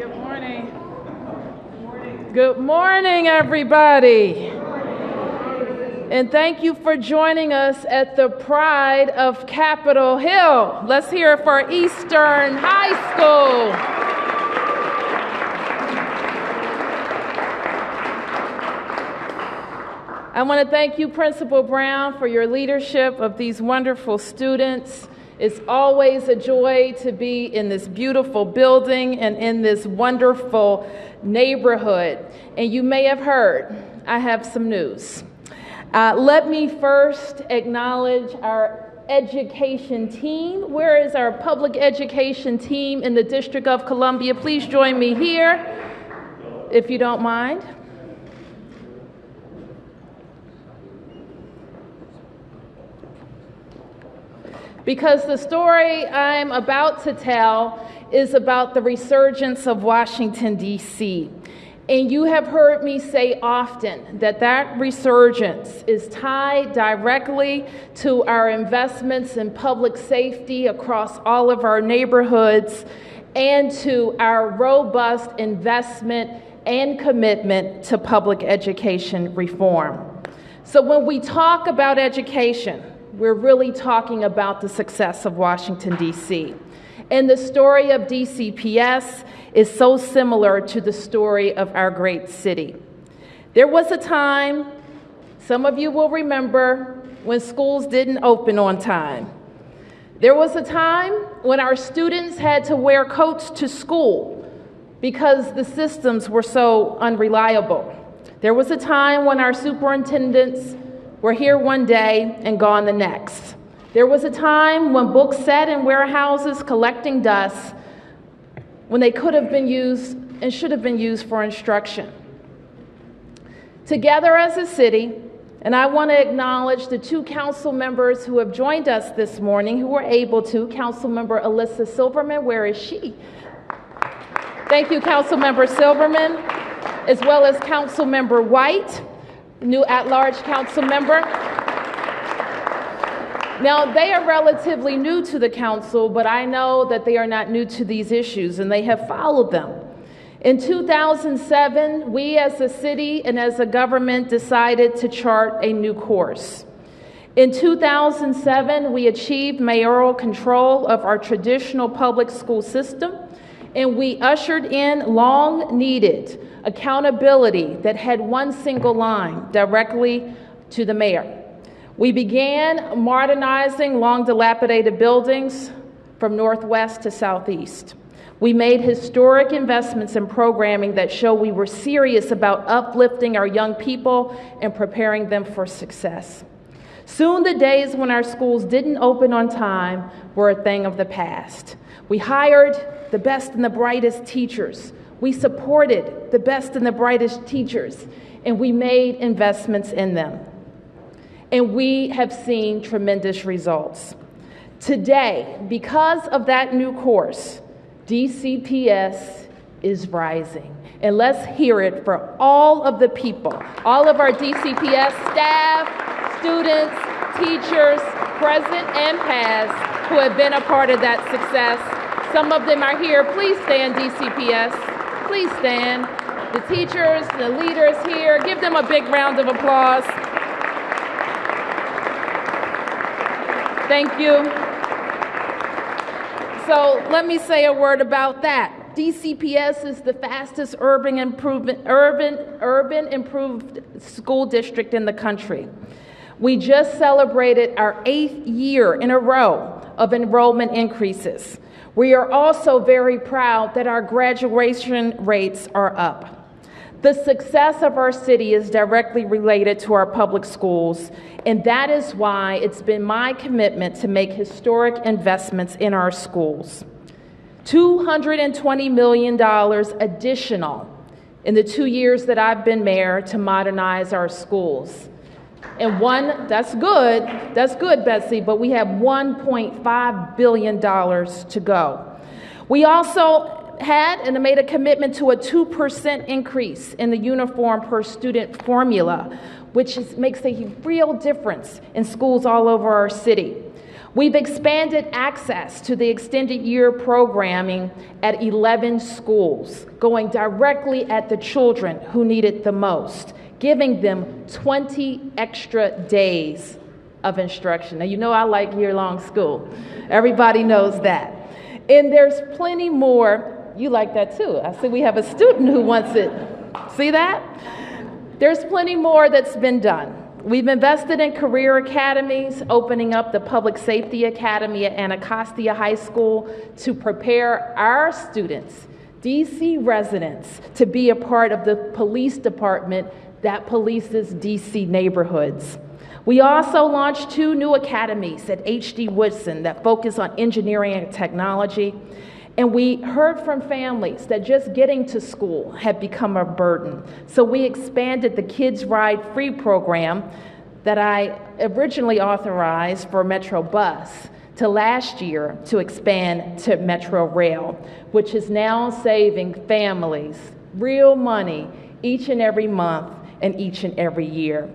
Good morning. Good morning, everybody. And thank you for joining us at the Pride of Capitol Hill. Let's hear it for Eastern High School. I want to thank you, Principal Brown, for your leadership of these wonderful students. It's always a joy to be in this beautiful building and in this wonderful neighborhood. And you may have heard, I have some news. Let me first acknowledge our education team. Where is our public education team in the District of Columbia? Please join me here, if you don't mind. Because the story I'm about to tell is about the resurgence of Washington, D.C. And you have heard me say often that that resurgence is tied directly to our investments in public safety across all of our neighborhoods and to our robust investment and commitment to public education reform. So when we talk about education, we're really talking about the success of Washington, D.C. And the story of DCPS is so similar to the story of our great city. There was a time, some of you will remember, when schools didn't open on time. There was a time when our students had to wear coats to school because the systems were so unreliable. There was a time when our superintendents were here one day and gone the next. There was a time when books sat in warehouses collecting dust when they could have been used and should have been used for instruction. Together as a city, and I want to acknowledge the two council members who have joined us this morning who were able to. Councilmember Alyssa Silverman, where is she? Thank you, Councilmember Silverman, as well as Councilmember White, new at-large council member. Now, they are relatively new to the council, but I know that they are not new to these issues, and they have followed them. In 2007, we as a city and as a government decided to chart a new course. In 2007, we achieved mayoral control of our traditional public school system, and we ushered in long-needed accountability that had one single line directly to the mayor. We began modernizing long-dilapidated buildings from northwest to southeast. We made historic investments in programming that show we were serious about uplifting our young people and preparing them for success. Soon the days when our schools didn't open on time were a thing of the past. We hired the best and the brightest teachers. We supported the best and the brightest teachers, and we made investments in them. And we have seen tremendous results. Today, because of that new course, DCPS is rising. And let's hear it for all of the people, all of our DCPS staff, students, teachers, present and past, who have been a part of that success. Some of them are here. Please stand, DCPS. Please stand. The teachers, the leaders here, give them a big round of applause. Thank you. So let me say a word about that. DCPS is the fastest urban improved school district in the country. We just celebrated our 8th year in a row of enrollment increases. We are also very proud that our graduation rates are up. The success of our city is directly related to our public schools, and that is why it's been my commitment to make historic investments in our schools. $220 million additional in the 2 years that I've been mayor to modernize our schools. And that's good, Betsy, but we have $1.5 billion to go. We also had and made a commitment to a 2% increase in the uniform per student formula, which makes a real difference in schools all over our city. We've expanded access to the extended year programming at 11 schools, going directly at the children who need it the most, giving them 20 extra days of instruction. Now, you know I like year-long school. Everybody knows that. And there's plenty more. You like that too. I see we have a student who wants it. See that? There's plenty more that's been done. We've invested in career academies, opening up the Public Safety Academy at Anacostia High School to prepare our students, DC residents, to be a part of the police department that polices DC neighborhoods. We also launched 2 new academies at HD Woodson that focus on engineering and technology. And we heard from families that just getting to school had become a burden. So we expanded the Kids Ride Free program that I originally authorized for Metro Bus to last year to expand to Metro Rail, which is now saving families real money each and every month and each and every year.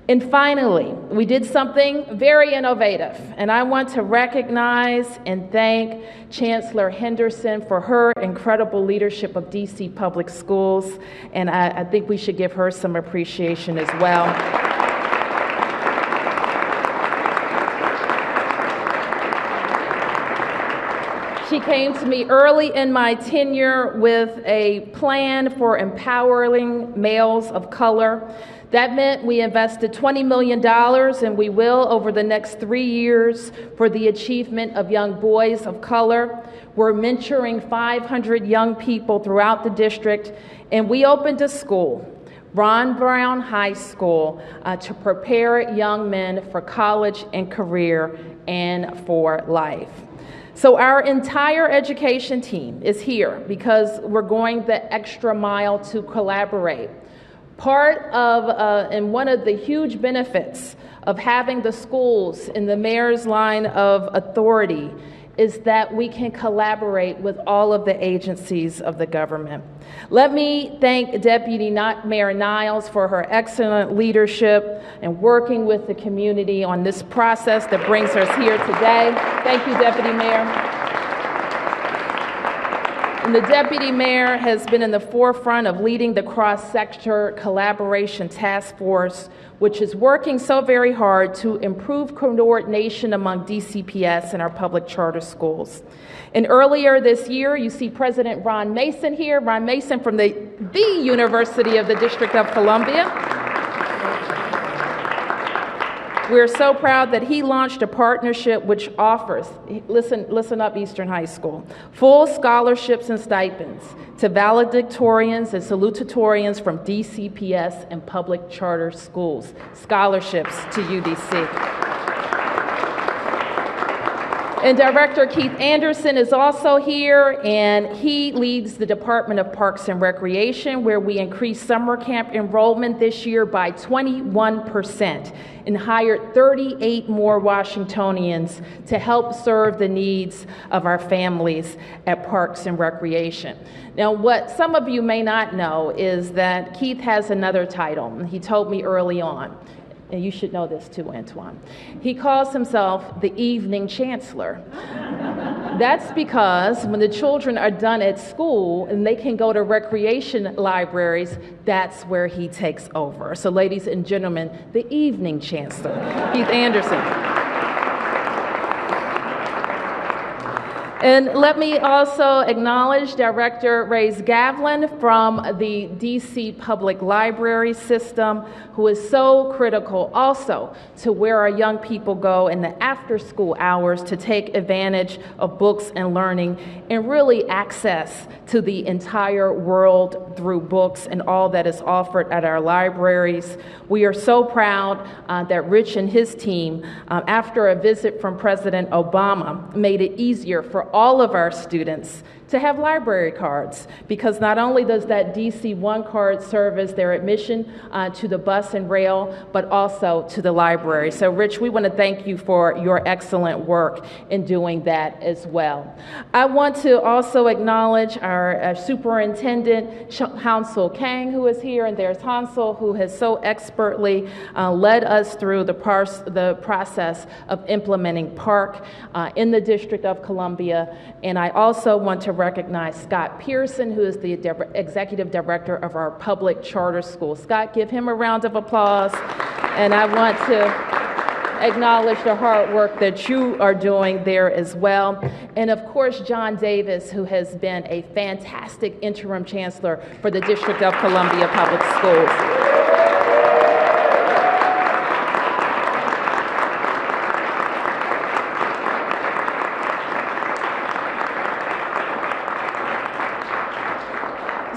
And finally, we did something very innovative, and I want to recognize and thank Chancellor Henderson for her incredible leadership of DC Public Schools, and I think we should give her some appreciation as well. She came to me early in my tenure with a plan for empowering males of color. That meant we invested $20 million, and we will over the next 3 years, for the achievement of young boys of color. We're mentoring 500 young people throughout the district, and we opened a school, Ron Brown High School, to prepare young men for college and career and for life. So our entire education team is here because we're going the extra mile to collaborate. Part of, and one of the huge benefits of having the schools in the mayor's line of authority is that we can collaborate with all of the agencies of the government. Let me thank Deputy Mayor Niles for her excellent leadership and working with the community on this process that brings us here today. Thank you, Deputy Mayor. And the Deputy Mayor has been in the forefront of leading the cross-sector collaboration task force, which is working so very hard to improve coordination among DCPS and our public charter schools. And earlier this year, you see President Ron Mason here, Ron Mason from the University of the District of Columbia. We're so proud that he launched a partnership which offers, listen up Eastern High School, full scholarships and stipends to valedictorians and salutatorians from DCPS and public charter schools, scholarships to UDC. And Director Keith Anderson is also here, and he leads the Department of Parks and Recreation, where we increased summer camp enrollment this year by 21% and hired 38 more Washingtonians to help serve the needs of our families at Parks and Recreation. Now, what some of you may not know is that Keith has another title, and he told me early on. And you should know this too, Antoine. He calls himself the Evening Chancellor. That's because when the children are done at school and they can go to recreation libraries, that's where he takes over. So ladies and gentlemen, the Evening Chancellor, Keith Anderson. And let me also acknowledge Director Ray's Gavlin from the DC Public Library System, who is so critical also to where our young people go in the after-school hours to take advantage of books and learning and really access to the entire world through books and all that is offered at our libraries. We are so proud that Rich and his team, after a visit from President Obama, made it easier for all of our students to have library cards, because not only does that DC1 card serve as their admission to the bus and rail, but also to the library. So Rich, we want to thank you for your excellent work in doing that as well. I want to also acknowledge our superintendent, Hansel Kang, who is here, and there's Hansel, who has so expertly led us through the process of implementing PARC in the District of Columbia. And I also want to recognize Scott Pearson, who is the Executive Director of our public charter school. Scott, give him a round of applause. And I want to acknowledge the hard work that you are doing there as well. And of course, John Davis, who has been a fantastic interim chancellor for the District of Columbia Public Schools.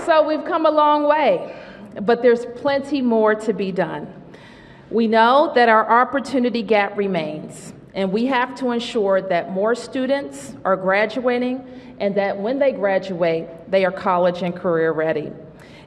So we've come a long way, but there's plenty more to be done. We know that our opportunity gap remains, and we have to ensure that more students are graduating and that when they graduate, they are college and career ready.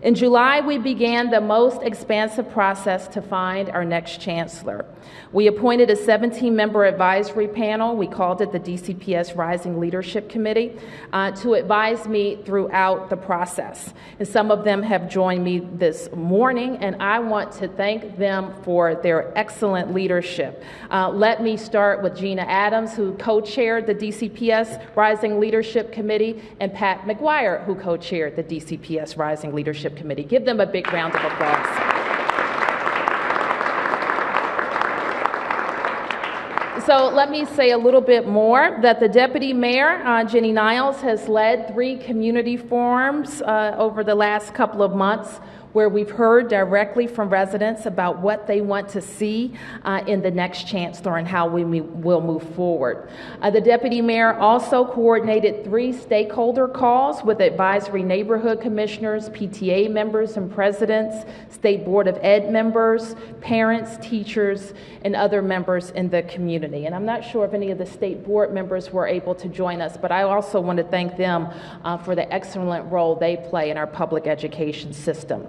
In July, we began the most expansive process to find our next chancellor. We appointed a 17-member advisory panel. We called it the DCPS Rising Leadership Committee to advise me throughout the process. And some of them have joined me this morning, and I want to thank them for their excellent leadership. Let me start with Gina Adams, who co-chaired the DCPS Rising Leadership Committee, and Pat McGuire, who co-chaired the DCPS Rising Leadership Committee. Give them a big round of applause. So let me say a little bit more, that the Deputy Mayor, Jenny Niles, has led 3 community forums over the last couple of months, where we've heard directly from residents about what they want to see in the next chancellor and how we will move forward. The Deputy Mayor also coordinated 3 stakeholder calls with advisory neighborhood commissioners, PTA members and presidents, State Board of Ed members, parents, teachers, and other members in the community. And I'm not sure if any of the state board members were able to join us, but I also want to thank them for the excellent role they play in our public education system.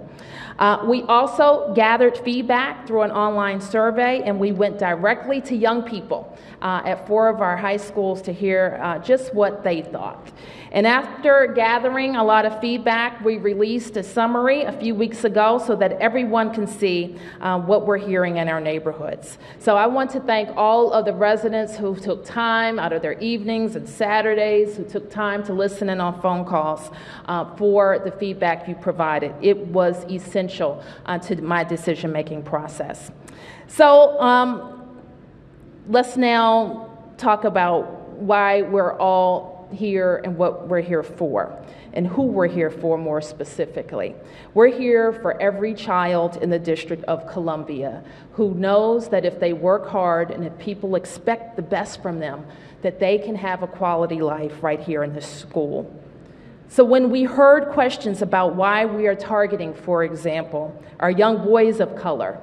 We also gathered feedback through an online survey, and we went directly to young people at 4 of our high schools to hear just what they thought. And after gathering a lot of feedback, we released a summary a few weeks ago so that everyone can see what we're hearing in our neighborhoods. So I want to thank all of the residents who took time out of their evenings and Saturdays, who took time to listen in on phone calls for the feedback you provided. It was essential to my decision-making process. So let's now talk about why we're all here and what we're here for, and who we're here for more specifically. We're here for every child in the District of Columbia who knows that if they work hard and if people expect the best from them, that they can have a quality life right here in this school. So when we heard questions about why we are targeting, for example, our young boys of color,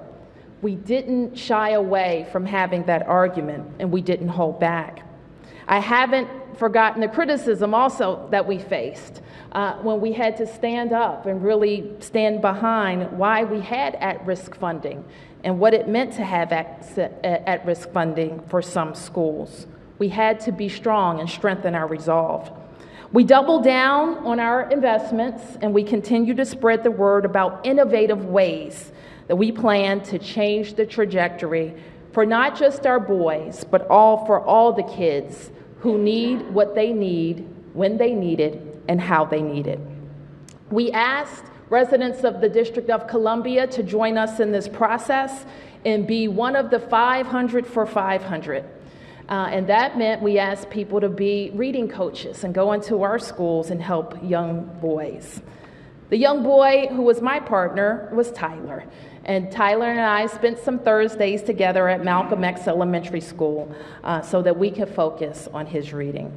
we didn't shy away from having that argument, and we didn't hold back. I haven't forgotten the criticism also that we faced when we had to stand up and really stand behind why we had at-risk funding and what it meant to have at-risk funding for some schools. We had to be strong and strengthen our resolve. We doubled down on our investments, and we continue to spread the word about innovative ways that we plan to change the trajectory for not just our boys, but for all the kids who need what they need, when they need it, and how they need it. We asked residents of the District of Columbia to join us in this process and be one of the 500 for 500. And that meant we asked people to be reading coaches and go into our schools and help young boys. The young boy who was my partner was Tyler. And Tyler and I spent some Thursdays together at Malcolm X Elementary School so that we could focus on his reading.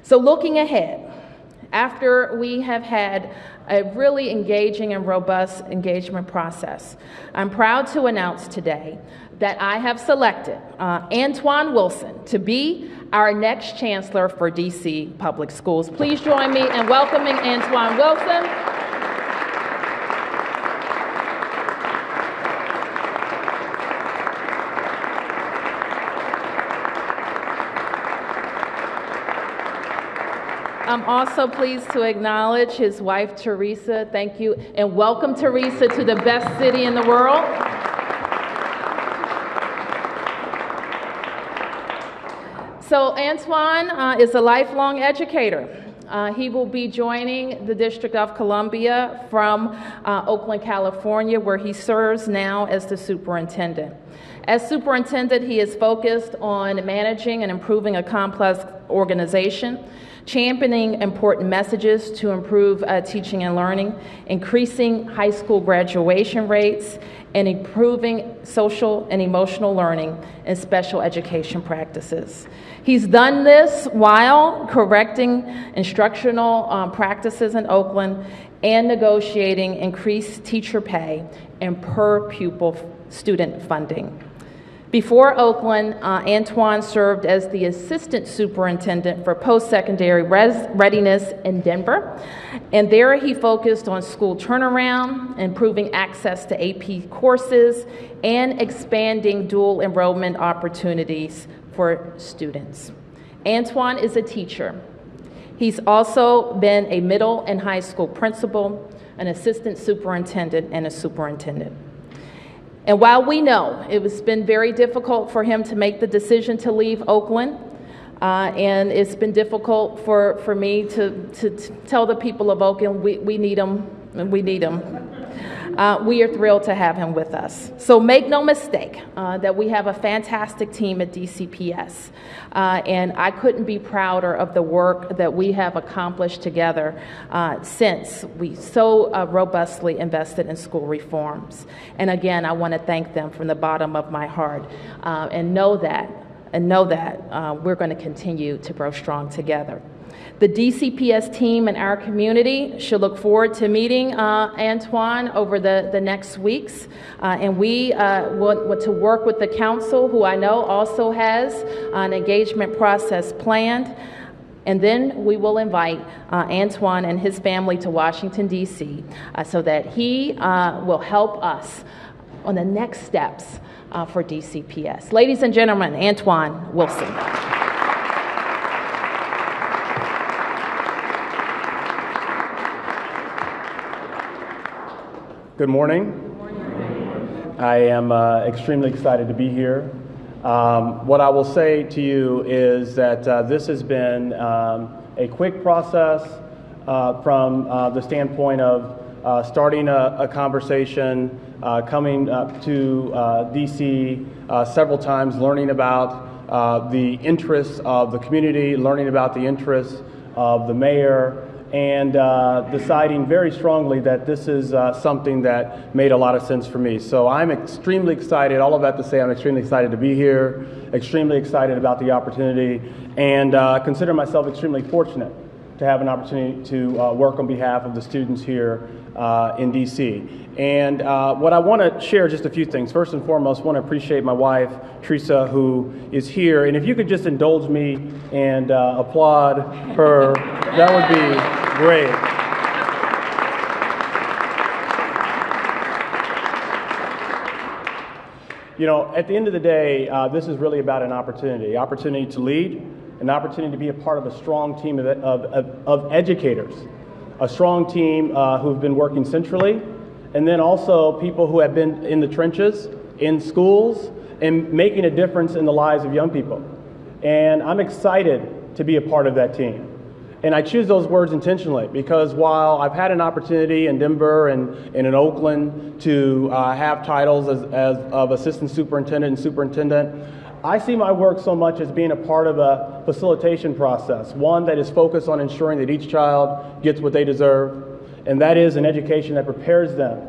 So looking ahead, after we have had a really engaging and robust engagement process. I'm proud to announce today that I have selected Antwan Wilson to be our next Chancellor for DC Public Schools. Please join me in welcoming Antwan Wilson. I'm also pleased to acknowledge his wife, Teresa. Thank you, and welcome, Teresa, to the best city in the world. So Antoine is a lifelong educator. He will be joining the District of Columbia from Oakland, California, where he serves now as the superintendent. As superintendent, he is focused on managing and improving a complex organization, championing important messages to improve teaching and learning, increasing high school graduation rates, and improving social and emotional learning and special education practices. He's done this while correcting instructional practices in Oakland and negotiating increased teacher pay and per pupil student funding. Before Oakland, Antoine served as the assistant superintendent for post-secondary readiness in Denver, and there he focused on school turnaround, improving access to AP courses, and expanding dual enrollment opportunities for students. Antoine is a teacher. He's also been a middle and high school principal, an assistant superintendent, and a superintendent. And while we know it's been very difficult for him to make the decision to leave Oakland, and it's been difficult for me to tell the people of Oakland, we need him, and we need him. We are thrilled to have him with us. So make no mistake that we have a fantastic team at DCPS, and I couldn't be prouder of the work that we have accomplished together since we so robustly invested in school reforms. And again, I want to thank them from the bottom of my heart, and know that we're going to continue to grow strong together. The DCPS team and our community should look forward to meeting Antoine over the next weeks. And we want to work with the council, who I know also has an engagement process planned. And then we will invite Antoine and his family to Washington, D.C., so that he will help us on the next steps for DCPS. Ladies and gentlemen, Antwan Wilson. Good morning. Good morning. I am extremely excited to be here. What I will say to you is that this has been a quick process from the standpoint of starting a conversation, coming to DC several times, learning about the interests of the community, learning about the interests of the mayor, and deciding very strongly that this is something that made a lot of sense for me. So I'm extremely excited, all of that to say I'm extremely excited to be here, extremely excited about the opportunity, and consider myself extremely fortunate to have an opportunity to work on behalf of the students here in DC. And what I want to share just a few things. First and foremost, I want to appreciate my wife, Teresa, who is here. And if you could just indulge me and applaud her, that would be great. You know, at the end of the day, this is really about an opportunity to lead, an opportunity to be a part of a strong team of educators, a strong team who've been working centrally, and then also people who have been in the trenches, in schools, and making a difference in the lives of young people. And I'm excited to be a part of that team. And I choose those words intentionally because while I've had an opportunity in Denver and in Oakland to have titles of assistant superintendent and superintendent, I see my work so much as being a part of a facilitation process, one that is focused on ensuring that each child gets what they deserve, and that is an education that prepares them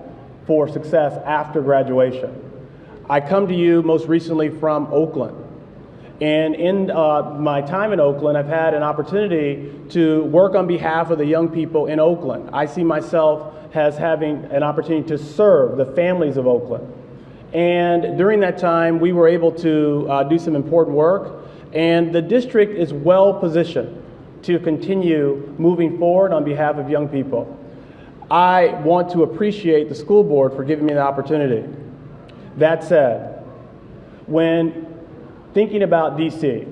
for success after graduation. I come to you most recently from Oakland, And in my time in Oakland, I've had an opportunity to work on behalf of the young people in Oakland. I see myself as having an opportunity to serve the families of Oakland. And during that time, we were able to do some important work, and the district is well positioned to continue moving forward on behalf of young people. I want to appreciate the school board for giving me the opportunity. That said, when thinking about DC,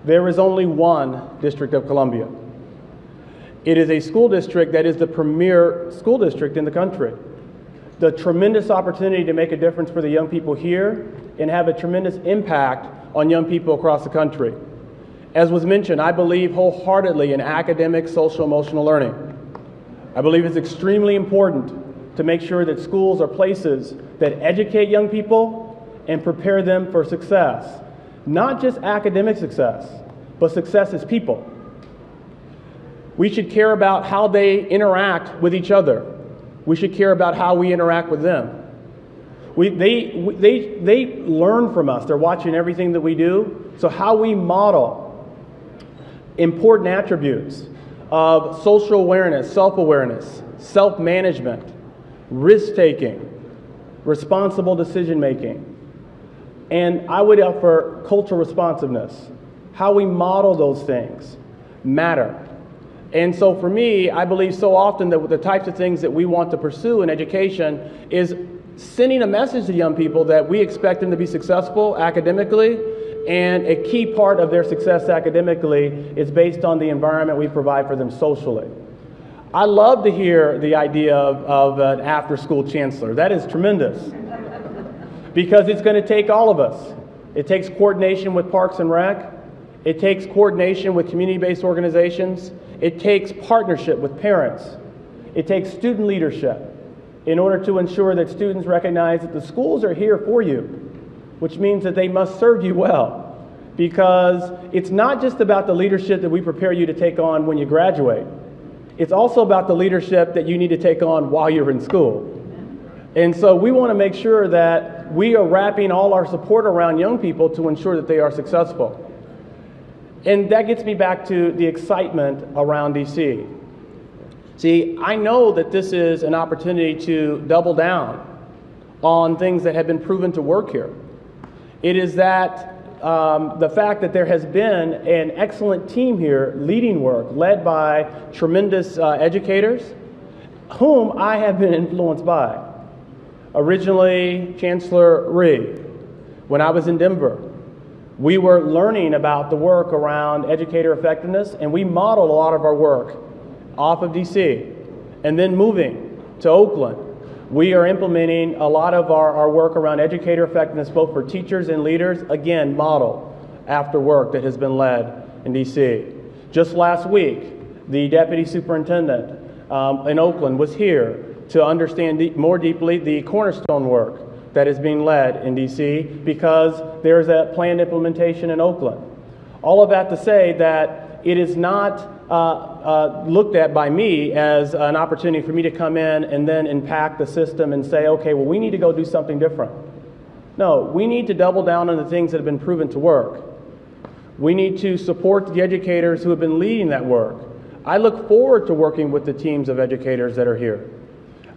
there is only one District of Columbia. It is a school district that is the premier school district in the country. The tremendous opportunity to make a difference for the young people here and have a tremendous impact on young people across the country. As was mentioned, I believe wholeheartedly in academic, social, emotional learning. I believe it's extremely important to make sure that schools are places that educate young people and prepare them for success. Not just academic success, but success as people. We should care about how they interact with each other. We should care about how we interact with them. They learn from us. They're watching everything that we do. So how we model important attributes of social awareness, self-awareness, self-management, risk-taking, responsible decision-making, and I would offer cultural responsiveness. How we model those things matter. And so for me, I believe so often that the types of things that we want to pursue in education is sending a message to young people that we expect them to be successful academically, and a key part of their success academically is based on the environment we provide for them socially. I love to hear the idea of an after-school chancellor. That is tremendous because it's going to take all of us. It takes coordination with Parks and Rec. It takes coordination with community-based organizations. It takes partnership with parents. It takes student leadership in order to ensure that students recognize that the schools are here for you, which means that they must serve you well, because it's not just about the leadership that we prepare you to take on when you graduate. It's also about the leadership that you need to take on while you're in school. And so we want to make sure that we are wrapping all our support around young people to ensure that they are successful. And that gets me back to the excitement around DC. See, I know that this is an opportunity to double down on things that have been proven to work here. It is that the fact that there has been an excellent team here leading work, led by tremendous educators, whom I have been influenced by. Originally, Chancellor Rhee, when I was in Denver, we were learning about the work around educator effectiveness, and we modeled a lot of our work off of DC. And then moving to Oakland, we are implementing a lot of our work around educator effectiveness, both for teachers and leaders, again, modeled after work that has been led in DC. Just last week, the deputy superintendent in Oakland was here to understand more deeply the cornerstone work that is being led in DC, because there's a planned implementation in Oakland. All of that to say that it is not looked at by me as an opportunity for me to come in and then impact the system and say, okay, well, we need to go do something different. No, we need to double down on the things that have been proven to work. We need to support the educators who have been leading that work. I look forward to working with the teams of educators that are here.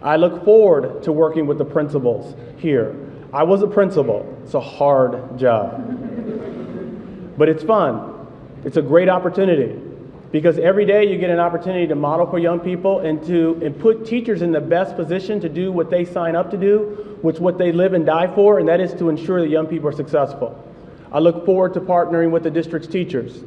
I look forward to working with the principals here. I was a principal. It's a hard job. But it's fun. It's a great opportunity, because every day you get an opportunity to model for young people and put teachers in the best position to do what they sign up to do, which what they live and die for, and that is to ensure that young people are successful. I look forward to partnering with the district's teachers.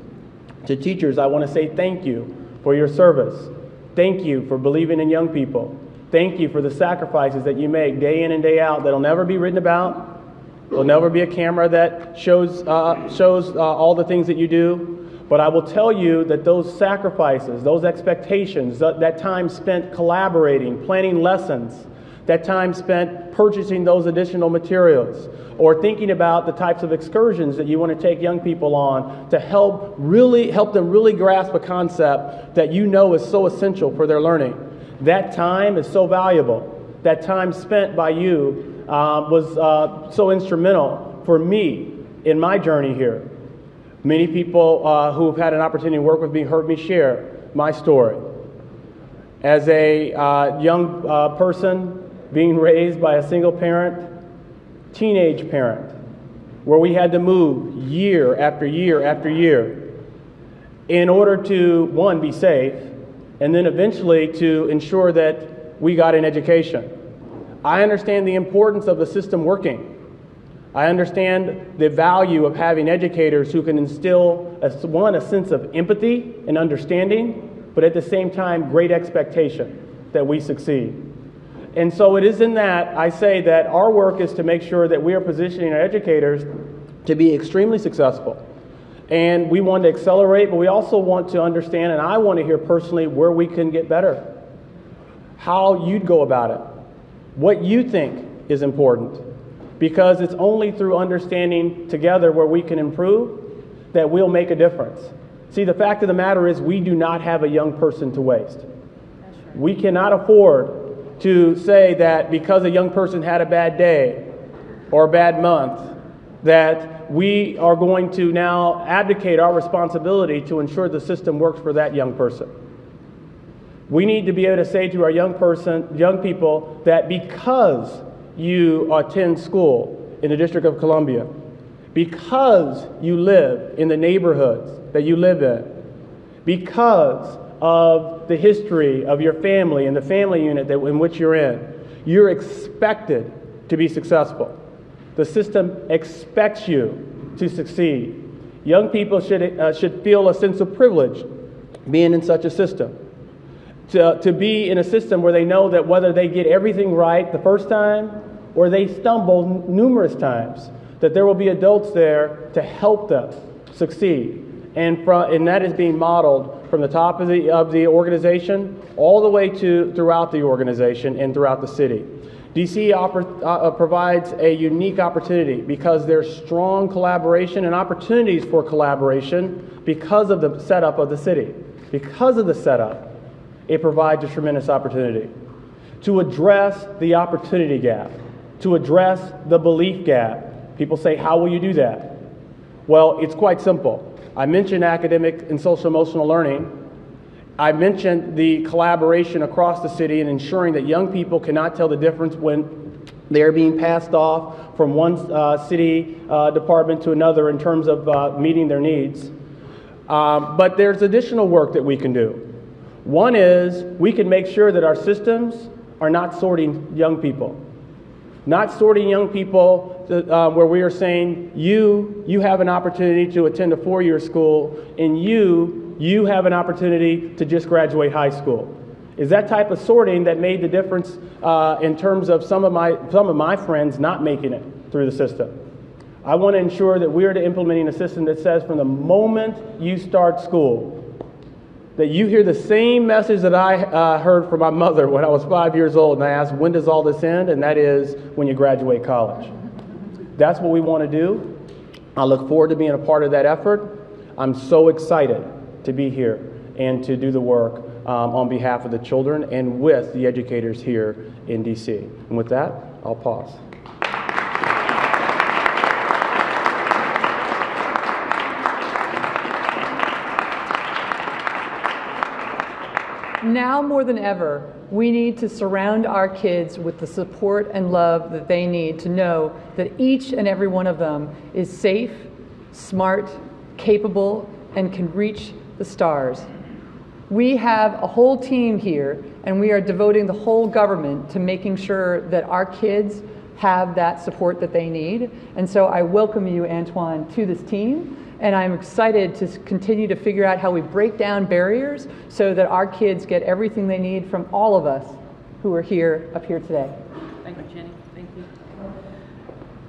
To teachers, I want to say thank you for your service. Thank you for believing in young people. Thank you for the sacrifices that you make day in and day out that'll never be written about. There'll never be a camera that shows all the things that you do. But I will tell you that those sacrifices, those expectations, that time spent collaborating, planning lessons, that time spent purchasing those additional materials, or thinking about the types of excursions that you want to take young people on to help them really grasp a concept that you know is so essential for their learning. That time is so valuable. That time spent by you was so instrumental for me in my journey here. Many people who have had an opportunity to work with me heard me share my story. As a young person being raised by a single parent, teenage parent, where we had to move year after year after year in order to, one, be safe, and then eventually to ensure that we got an education. I understand the importance of the system working. I understand the value of having educators who can instill, a sense of empathy and understanding, but at the same time, great expectation that we succeed. And so it is in that I say that our work is to make sure that we are positioning our educators to be extremely successful. And we want to accelerate, but we also want to understand, and I want to hear personally where we can get better, how you'd go about it, what you think is important. Because it's only through understanding together where we can improve that we'll make a difference. See, the fact of the matter is we do not have a young person to waste. We cannot afford to say that because a young person had a bad day or a bad month, that we are going to now abdicate our responsibility to ensure the system works for that young person. We need to be able to say to our young people that because you attend school in the District of Columbia, because you live in the neighborhoods that you live in, because of the history of your family and the family unit in which you're in, you're expected to be successful. The system expects you to succeed. Young people should feel a sense of privilege being in such a system. To be in a system where they know that whether they get everything right the first time or they stumble numerous times, that there will be adults there to help them succeed. And that is being modeled from the top of the organization all the way to throughout the organization and throughout the city. DC provides a unique opportunity because there's strong collaboration and opportunities for collaboration because of the setup of the city. Because of the setup, it provides a tremendous opportunity to address the opportunity gap, to address the belief gap. People say, how will you do that? Well, it's quite simple. I mentioned academic and social emotional learning. I mentioned the collaboration across the city and ensuring that young people cannot tell the difference when they're being passed off from one city department to another in terms of meeting their needs. But there's additional work that we can do. One is we can make sure that our systems are not sorting young people. Not sorting young people where we are saying, you have an opportunity to attend a four-year school, and you have an opportunity to just graduate high school. Is that type of sorting that made the difference in terms of some of my friends not making it through the system. I want to ensure that we are implementing a system that says from the moment you start school, that you hear the same message that I heard from my mother when I was 5 years old, and I asked, when does all this end? And that is when you graduate college. That's what we want to do. I look forward to being a part of that effort. I'm so excited to be here and to do the work on behalf of the children and with the educators here in DC. And with that, I'll pause. Now more than ever, we need to surround our kids with the support and love that they need to know that each and every one of them is safe, smart, capable, and can reach the stars. We have a whole team here, and we are devoting the whole government to making sure that our kids have that support that they need. And so I welcome you, Antoine, to this team. And I'm excited to continue to figure out how we break down barriers so that our kids get everything they need from all of us who are up here today. Thank you, Jenny. Thank you.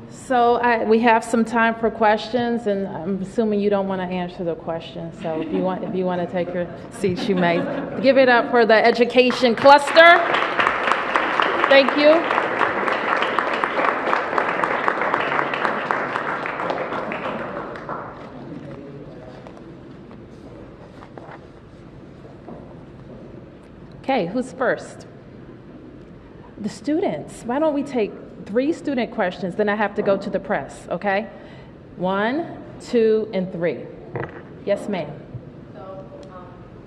So we have some time for questions, and I'm assuming you don't want to answer the questions. So if you want to take your seats, you may. Give it up for the education cluster. Thank you. Okay, who's first? The students. Why don't we take 3 student questions, then I have to go to the press, okay? 1, 2, and 3. Yes, ma'am. So,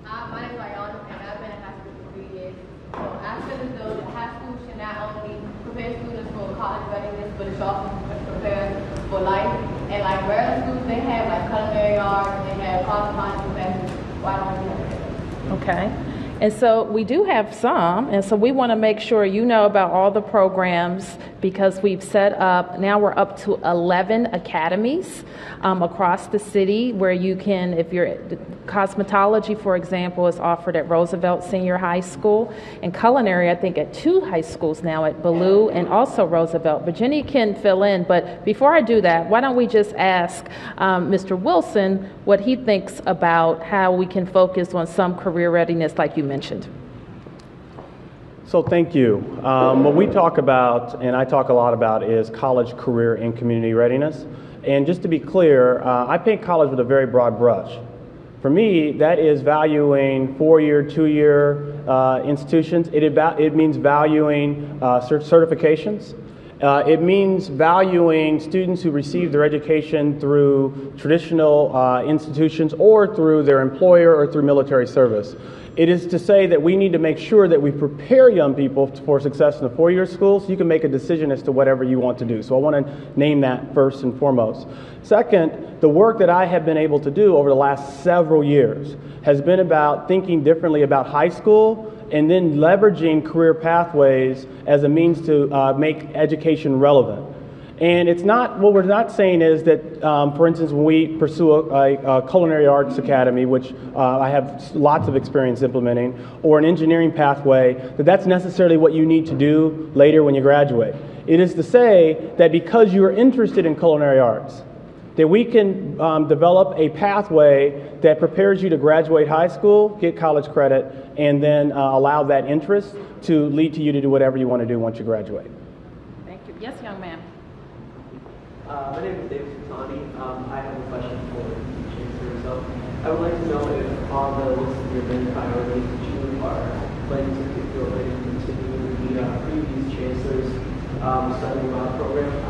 my name is Ayana, and I've been in high school for 3 years. So, I feel as though that high school should not only prepare students for college readiness, but it should also prepare for life. And like regular schools, they have like culinary arts, they have correspondence professors. Why don't we have that? Okay. And so we do have some, and so we want to make sure you know about all the programs because we've set up, now we're up to 11 academies across the city where you can, if you're, cosmetology, for example, is offered at Roosevelt Senior High School, and culinary, I think, at 2 high schools now, at Ballou and also Roosevelt. Virginia can fill in, but before I do that, why don't we just ask Mr. Wilson what he thinks about how we can focus on some career readiness like you mentioned. So thank you. What we talk about, and I talk a lot about, is college, career, and community readiness. And just to be clear, I paint college with a very broad brush. For me, that is valuing 4-year, 2-year institutions. It means valuing certifications. It means valuing students who receive their education through traditional institutions or through their employer or through military service. It is to say that we need to make sure that we prepare young people for success in the 4-year school so you can make a decision as to whatever you want to do. So I want to name that first and foremost. Second, the work that I have been able to do over the last several years has been about thinking differently about high school and then leveraging career pathways as a means to make education relevant. And it's not, what we're not saying is that, for instance, when we pursue a culinary arts academy, which I have lots of experience implementing, or an engineering pathway, that's necessarily what you need to do later when you graduate. It is to say that because you are interested in culinary arts, that we can develop a pathway that prepares you to graduate high school, get college credit, and then allow that interest to lead to you to do whatever you want to do once you graduate. Thank you. Yes, young man. My name is David Sutani. I have a question for the Chancellor. So I would like to know if on the list of your main priorities that you are planning to continue the previous Chancellor's study abroad program. I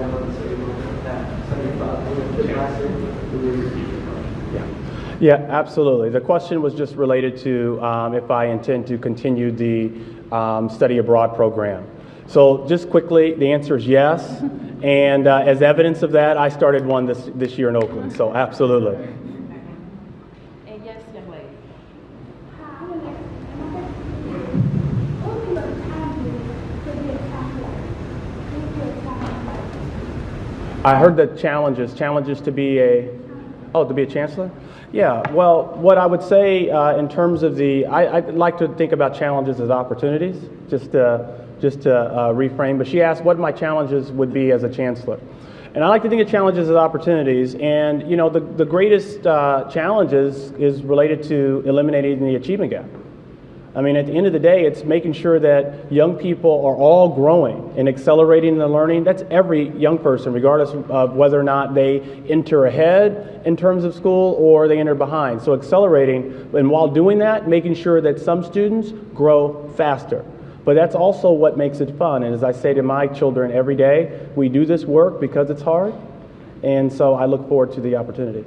want to say that study abroad the last year. Yeah, absolutely. The question was just related to if I intend to continue the study abroad program. So just quickly, the answer is yes. And as evidence of that, I started one this year in Oakland. So absolutely. And yes, young lady. I heard that challenges to be to be a chancellor? Yeah, well, what I would say in terms of I'd like to think about challenges as opportunities, just to reframe, but she asked what my challenges would be as a chancellor. And I like to think of challenges as opportunities, and you know, the greatest challenges is related to eliminating the achievement gap. I mean, at the end of the day, it's making sure that young people are all growing and accelerating their learning. That's every young person, regardless of whether or not they enter ahead in terms of school or they enter behind. So accelerating, and while doing that, making sure that some students grow faster. But that's also what makes it fun. And as I say to my children every day, we do this work because it's hard. And so I look forward to the opportunity.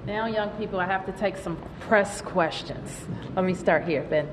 Now, young people, I have to take some press questions. Let me start here, Ben.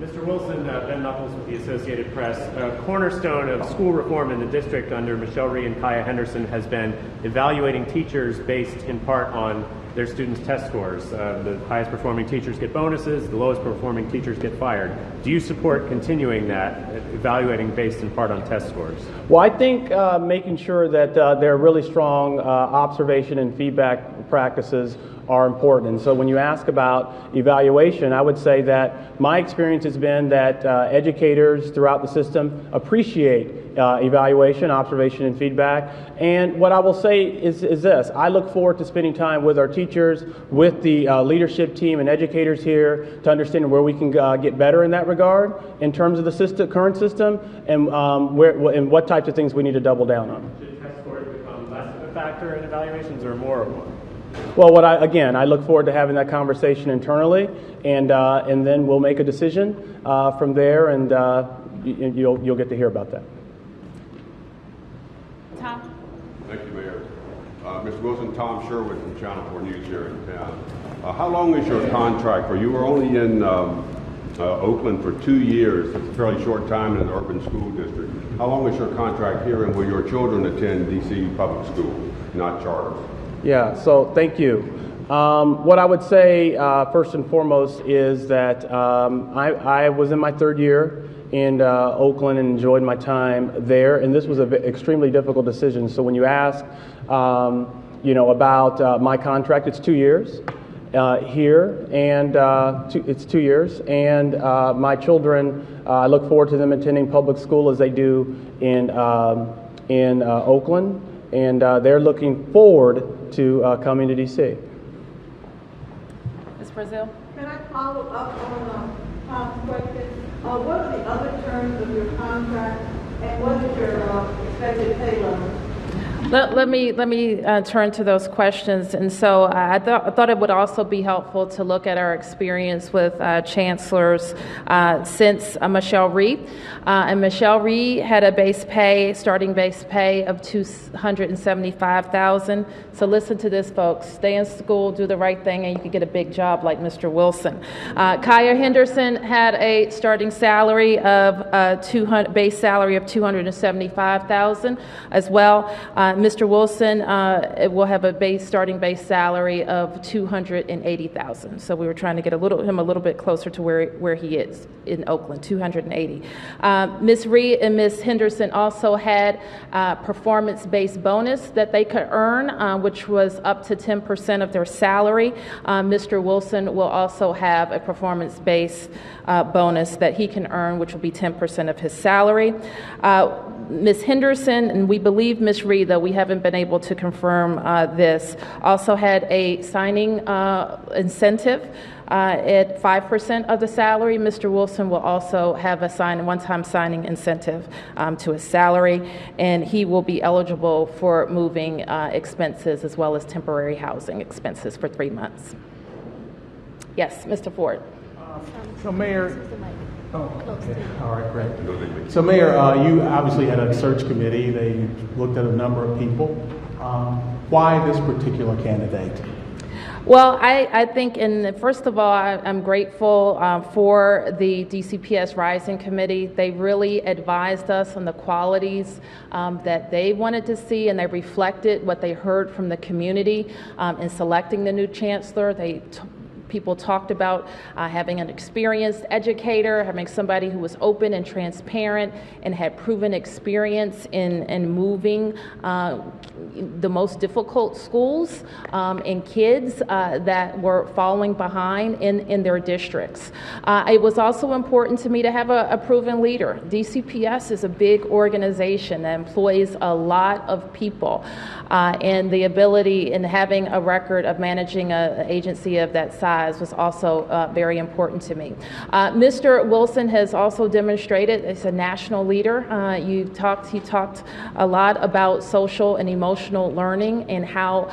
Mr. Wilson, Ben Knuckles with the Associated Press. A cornerstone of school reform in the district under Michelle Rhee and Kaya Henderson has been evaluating teachers based in part on their students' test scores. The highest performing teachers get bonuses, the lowest performing teachers get fired. Do you support continuing that, evaluating based in part on test scores? Well, I think making sure that there are really strong observation and feedback practices are important. And so when you ask about evaluation, I would say that my experience has been that educators throughout the system appreciate evaluation, observation, and feedback. And what I will say is this: I look forward to spending time with our teachers, with the leadership team and educators here to understand where we can get better in that regard in terms of the current system and what types of things we need to double down on. Should test scores become less of a factor in evaluations or more of one? Well, I look forward to having that conversation internally, and then we'll make a decision from there, and you'll get to hear about that. Tom? Thank you, Mayor. Mr. Wilson. Tom Sherwood from Channel 4 News here in town. How long is your contract for? You were only in Oakland for 2 years. It's a fairly short time in an urban school district. How long is your contract here, and will your children attend DC public school, not charter? Yeah, so thank you. What I would say first and foremost is that I was in my 3rd year in Oakland and enjoyed my time there, and this was an extremely difficult decision. So when you ask, about my contract, it's 2 years here, and it's 2 years, and my children, I look forward to them attending public school as they do in Oakland, and they're looking forward to coming to DC. Ms. Brazil? Can I follow up on Tom's question? What are the other terms of your contract, and what is your expected pay level? Let me turn to those questions. And so I thought it would also be helpful to look at our experience with chancellors since Michelle Rhee. And Michelle Rhee had a starting base pay of $275,000. So listen to this, folks. Stay in school, do the right thing, and you can get a big job like Mr. Wilson. Kaya Henderson had a starting salary of base salary of $275,000 as well. Mr. Wilson will have a starting base salary of $280,000. So we were trying to get him a little bit closer to where he is in Oakland, $280,000. Ms. Rhee and Ms. Henderson also had performance-based bonus that they could earn, which was up to 10% of their salary. Mr. Wilson will also have a performance-based bonus that he can earn, which will be 10% of his salary. Ms. Henderson, and we believe Ms. Rhee, though we haven't been able to confirm this, also had a signing incentive at 5% of the salary. Mr. Wilson will also have a one-time signing incentive to his salary, and he will be eligible for moving expenses as well as temporary housing expenses for 3 months. Yes, Mr. Ford. So, Mayor. Oh, okay. All right, great. So, Mayor, you obviously had a search committee. They looked at a number of people. Why this particular candidate? Well, I think, first of all, I'm grateful for the DCPS Rising Committee. They really advised us on the qualities that they wanted to see, and they reflected what they heard from the community in selecting the new chancellor. People talked about having an experienced educator, having somebody who was open and transparent and had proven experience in moving the most difficult schools and kids that were falling behind in their districts. It was also important to me to have a proven leader. DCPS is a big organization that employs a lot of people, and the ability in having a record of managing an agency of that size was also very important to me. Mr. Wilson has also demonstrated as a national leader. He talked a lot about social and emotional learning and how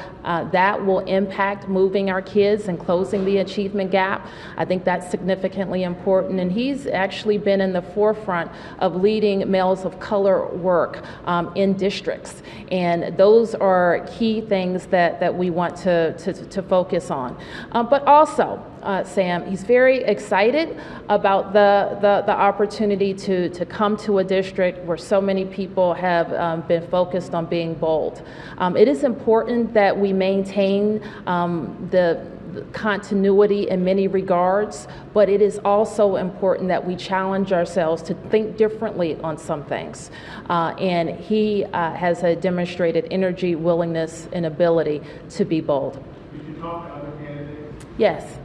that will impact moving our kids and closing the achievement gap. I think that's significantly important, and he's actually been in the forefront of leading males of color work in districts, and those are key things that we want to focus on. But also, Sam, he's very excited about the opportunity to come to a district where so many people have been focused on being bold. It is important that we maintain the continuity in many regards, but it is also important that we challenge ourselves to think differently on some things. And he has a demonstrated energy, willingness, and ability to be bold. Did you talk to other candidates? Yes.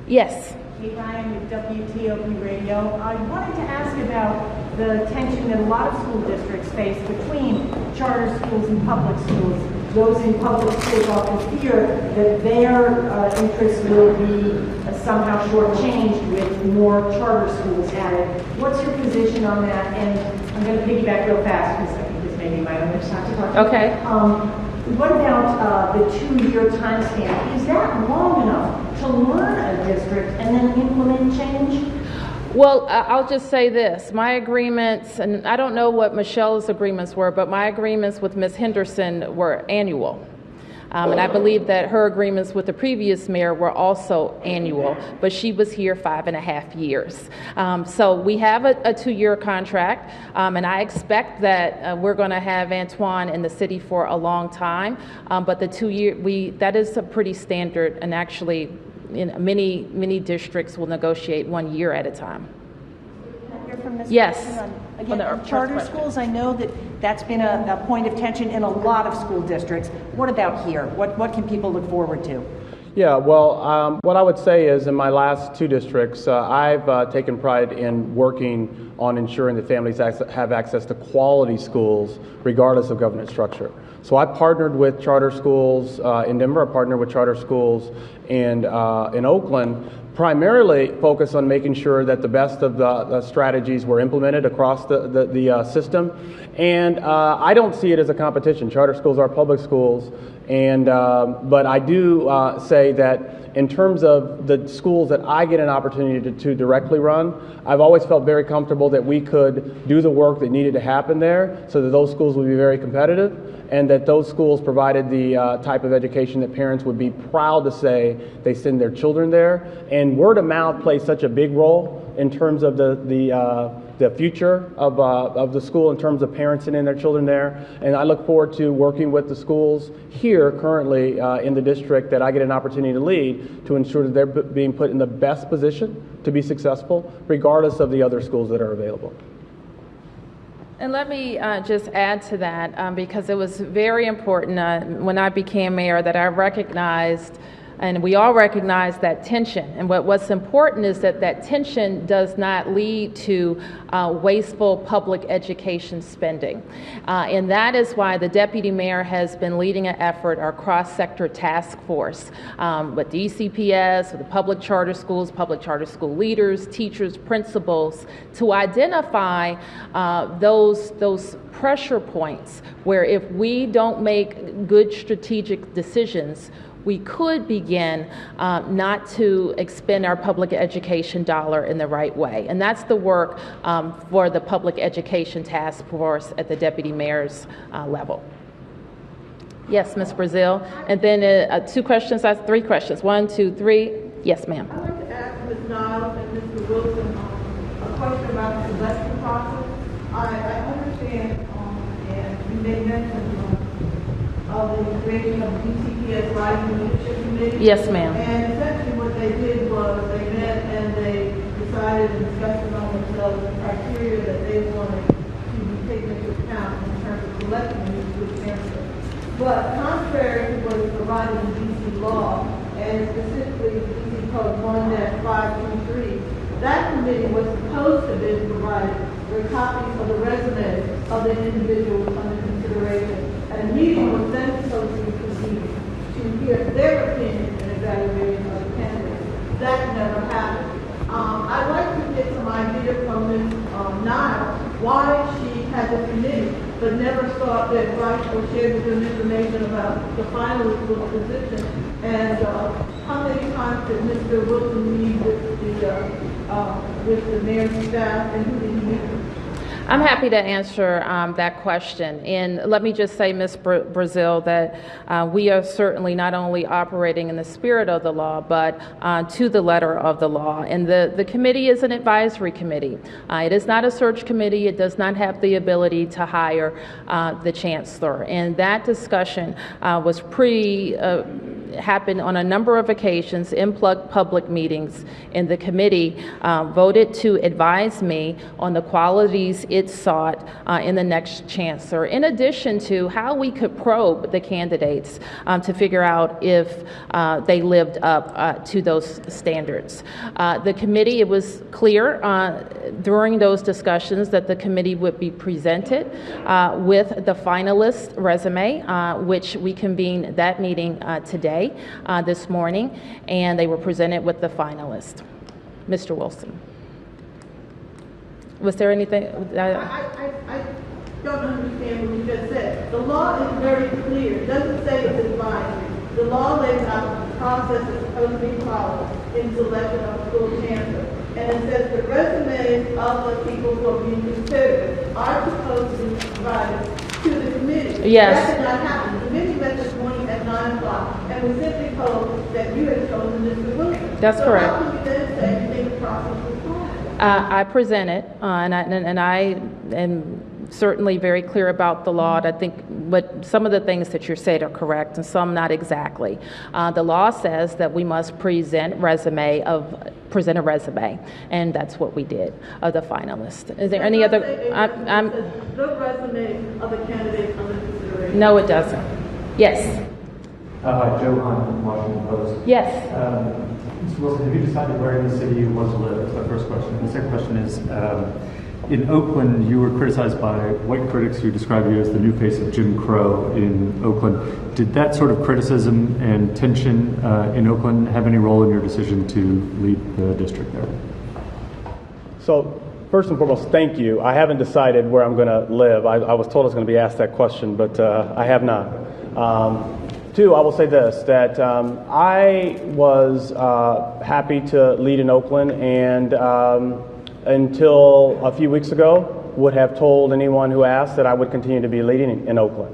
Yes. Kate Ryan with WTOP Radio. I wanted to ask about the tension that a lot of school districts face between charter schools and public schools. Those in public schools often fear that their interests will be somehow shortchanged with more charter schools added. What's your position on that? And I'm going to piggyback real fast because I think this may be my only time to talk to you. Okay. What about the 2-year time span? Is that long enough to learn a district and then implement change? Well, I'll just say this. My agreements, and I don't know what Michelle's agreements were, but my agreements with Ms. Henderson were annual. And I believe that her agreements with the previous mayor were also annual, but she was here 5.5 years. So we have a 2-year contract, and I expect that we're going to have Antoine in the city for a long time. But the 2-year, that is a pretty standard, and actually, many districts will negotiate 1 year at a time. Can I hear from Ms. Yes. Wilson on, On again, the on first charter question. schools, I know that's been a point of tension in a lot of school districts. What about here? What can people look forward to? Yeah, well, what I would say is in my last 2 districts, I've taken pride in working on ensuring that families have access to quality schools regardless of government structure. So I partnered with charter schools in Denver, I partnered with charter schools in Oakland, primarily focused on making sure that the best of the strategies were implemented across the system. And I don't see it as a competition. Charter schools are public schools, and but I do say that in terms of the schools that I get an opportunity to directly run, I've always felt very comfortable that we could do the work that needed to happen there so that those schools would be very competitive, and that those schools provided the type of education that parents would be proud to say they send their children there. And word of mouth plays such a big role in terms of the future of the school, in terms of parents sending their children there. And I look forward to working with the schools here currently in the district that I get an opportunity to lead to ensure that they're being put in the best position to be successful, regardless of the other schools that are available. And let me just add to that, because it was very important when I became mayor that I recognized, and we all recognize, that tension. And what's important is that tension does not lead to wasteful public education spending. And that is why the deputy mayor has been leading an effort, our cross-sector task force, with DCPS, with the public charter schools, public charter school leaders, teachers, principals, to identify those pressure points where if we don't make good strategic decisions, we could begin not to expend our public education dollar in the right way. And that's the work for the public education task force at the deputy mayor's level. Yes, Ms. Brazil. And then 2 questions, 3 questions. 1, 2, 3. Yes, ma'am. I'd like to ask Ms. Niles and Mr. Wilson a question about the selection process. I understand, and you made mention of the creation of DCPS Rising Leadership Committee. Yes, ma'am. And essentially what they did was they met and they decided and discussed among themselves the criteria that they wanted to be taken into account in terms of selecting a new school chancellor. But contrary to what is provided in DC law, and specifically DC Code 1-523, that committee was supposed to be provided with copies of the resumes of the individuals under consideration. And a meeting was then supposed to be convened to hear their opinion and evaluation of the candidates. That never happened. I'd like to get some idea from Ms. Niles why she had the committee but never sought the advice or shared with them information about the finalists for the position. And how many times did Mr. Wilson meet with the mayor's staff, and who did he meet with? I'm happy to answer that question. And let me just say, Ms. Brazil, that we are certainly not only operating in the spirit of the law, but to the letter of the law. And the committee is an advisory committee. It is not a search committee. It does not have the ability to hire the chancellor. And that discussion was happened on a number of occasions in public meetings, and the committee voted to advise me on the qualities it sought in the next chancellor, in addition to how we could probe the candidates to figure out if they lived up to those standards. The committee, it was clear during those discussions that the committee would be presented with the finalist resume, which we convened that meeting today. This morning, and they were presented with the finalist. Mr. Wilson. Was there anything? I don't understand what you just said. The law is very clear. It doesn't say it's advisory. The law lays out the process that's supposed to be followed in selection of a school chancellor. and it says the resumes of the people who are being considered are supposed to be provided to the committee. Yes. That did not happen. The committee met this morning at 9 o'clock and was simply told that you had chosen Mr. Wilson. That's correct. So how can you then say you think the process was flawed? I presented, and I am certainly very clear about the law. I think some of the things that you said are correct and some not exactly. The law says that we must present a resume, and that's what we did of the finalist. Is there any other? The resume of the candidates under consideration. No, it doesn't. Yes. Joe Hunt from Washington Post. Yes. Mr. Wilson, have you decided where in the city you want to live? That's my first question. And the second question is, in Oakland, you were criticized by white critics who described you as the new face of Jim Crow in Oakland. Did that sort of criticism and tension in Oakland have any role in your decision to lead the district there? So, first and foremost, thank you. I haven't decided where I'm going to live. I was told I was going to be asked that question, but I have not. Two, I will say this, that I was happy to lead in Oakland, and until a few weeks ago would have told anyone who asked that I would continue to be leading in Oakland.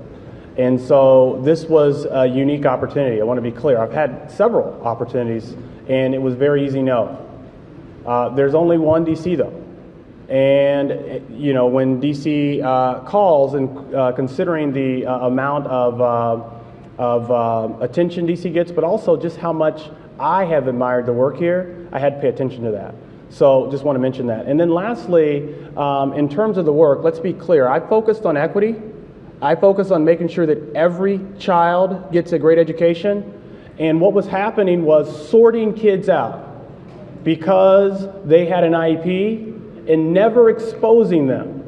And so this was a unique opportunity. I want to be clear. I've had several opportunities, and it was very easy no. There's only one DC, though. And, you know, when DC calls, and considering the amount of attention DC gets, but also just how much I have admired the work here, I had to pay attention to that. So just want to mention that. And then lastly, in terms of the work, let's be clear. I focused on equity. I focused on making sure that every child gets a great education. And what was happening was sorting kids out because they had an IEP and never exposing them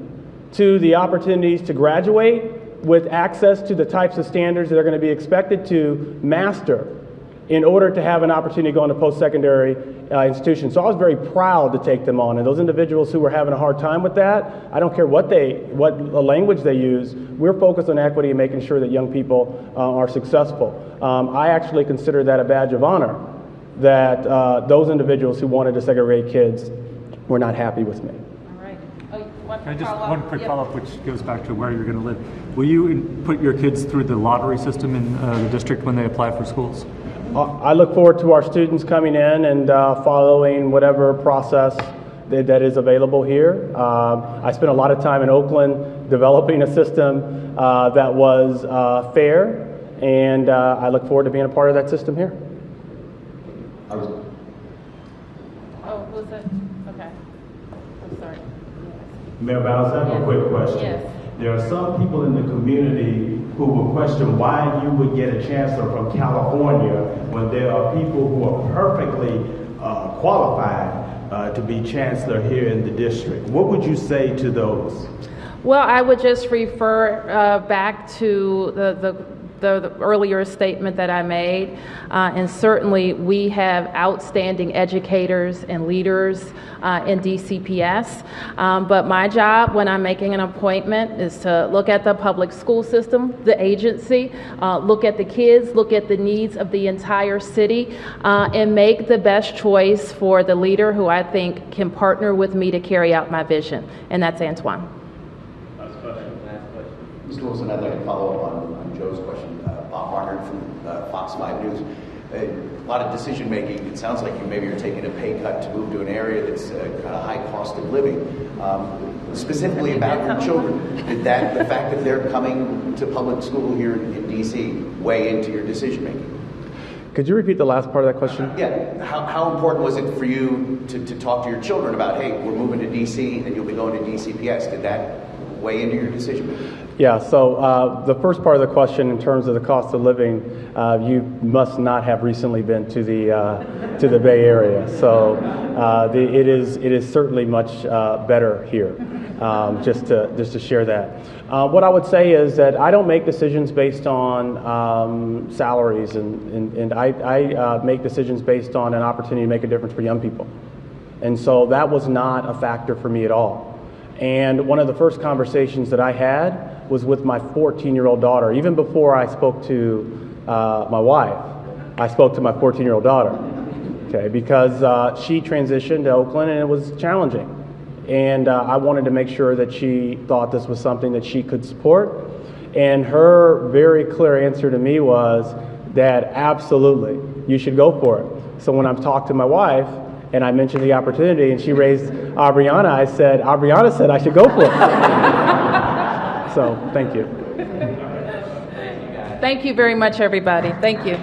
to the opportunities to graduate with access to the types of standards that are going to be expected to master in order to have an opportunity to go into post-secondary institutions. So I was very proud to take them on. And those individuals who were having a hard time with that, I don't care what language they use, we're focused on equity and making sure that young people are successful. I actually consider that a badge of honor, that those individuals who wanted to segregate kids were not happy with me. One quick follow-up, which goes back to where you're going to live. Will you put your kids through the lottery system in the district when they apply for schools? I look forward to our students coming in and following whatever process that is available here. I spent a lot of time in Oakland developing a system that was fair, and I look forward to being a part of that system here. Oh, who's that? Okay. I'm sorry. Mayor Bowles, I have a quick question. Yes. There are some people in the community who will question why you would get a chancellor from California when there are people who are perfectly qualified to be chancellor here in the district. What would you say to those? Well, I would just refer back to the earlier statement that I made, and certainly we have outstanding educators and leaders in DCPS, but my job when I'm making an appointment is to look at the public school system, the agency, look at the kids, look at the needs of the entire city, and make the best choice for the leader who I think can partner with me to carry out my vision, and that's Antoine. Mr. Wilson, I'd like to follow up on Joe's question. Bob Barnard from Fox 5 News. A lot of decision making. It sounds like you maybe are taking a pay cut to move to an area that's kind of high cost of living. Specifically about your children, did the fact that they're coming to public school here in DC weigh into your decision making? Could you repeat the last part of that question? Yeah. How important was it for you to talk to your children about, hey, we're moving to DC and you'll be going to DCPS? Did that weigh into your decision? Yeah, so the first part of the question in terms of the cost of living, you must not have recently been to the Bay Area. So it is certainly much better here, just to share that. What I would say is that I don't make decisions based on salaries, and I make decisions based on an opportunity to make a difference for young people. And so that was not a factor for me at all. And one of the first conversations that I had was with my 14-year-old daughter. Even before I spoke to my wife, I spoke to my 14-year-old daughter. okay, because she transitioned to Oakland and it was challenging. And I wanted to make sure that she thought this was something that she could support. And her very clear answer to me was that absolutely, you should go for it. So when I've talked to my wife and I mentioned the opportunity and she raised Aubriana, Aubriana said I should go for it. So thank you. Thank you very much, everybody. Thank you.